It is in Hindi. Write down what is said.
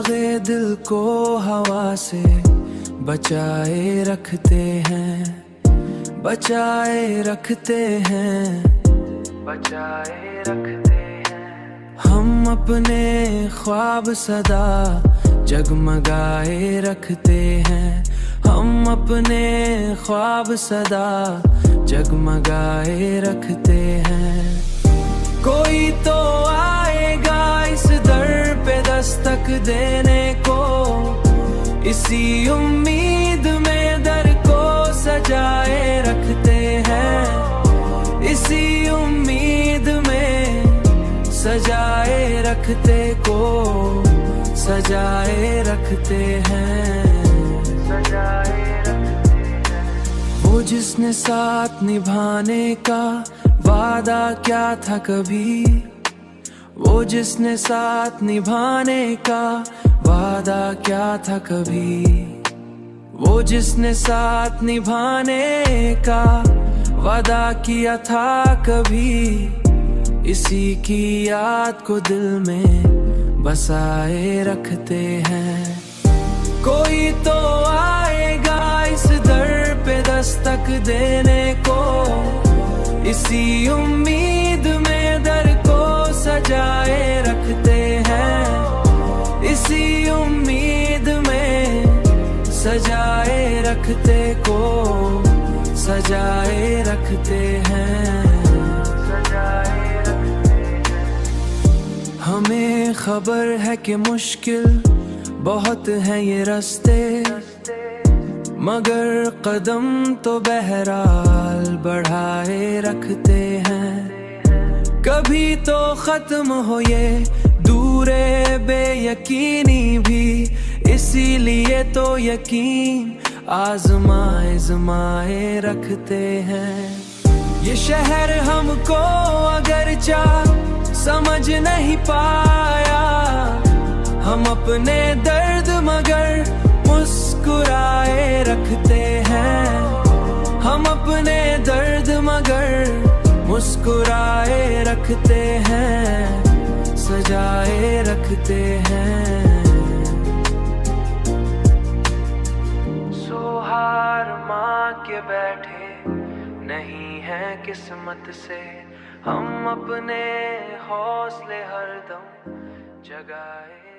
दागे दिल को हवा से बचाए रखते हैं, बचाए रखते हैं, बचाए रखते हैं। हम अपने ख्वाब सदा जगमगाए रखते हैं, हम अपने ख्वाब सदा जगमगाए रखते हैं। कोई तो आएगा इस दर पे दस्तक देने को, इसी उम्मीद में दर को सजाए रखते हैं, इसी उम्मीद में सजाए रखते को सजाए रखते हैं, सजाए रखते हैं। वो जिसने साथ निभाने का वादा क्या था कभी, वो जिसने साथ निभाने का वादा क्या था कभी, वो जिसने साथ निभाने का वादा किया था कभी, इसी की याद को दिल में बसाए रखते हैं। कोई तो आएगा इस दर पे दस्तक देने को, इसी उम्मीद में दर को सजाए रखते हैं, इसी उम्मीद में सजाए रखते को सजाए रखते हैं, सजाए रखते हैं। हमें खबर है कि मुश्किल बहुत है ये रास्ते, मगर कदम तो बहरहाल बढ़ाए रखते हैं। कभी तो खत्म हो ये दूरे बेयकीनी भी, इसीलिए तो यकीन आजमाए आजमाए रखते हैं। ये शहर हमको अगर चाह समझ नहीं पाया, हम अपने दर्द मगर मुस्कुराए रखते हैं, हम अपने दर्द मगर मुस्कुराए रखते हैं, सजाए रखते हैं। सोहार माँ के बैठे नहीं है किस्मत से, हम अपने हौसले हरदम जगाए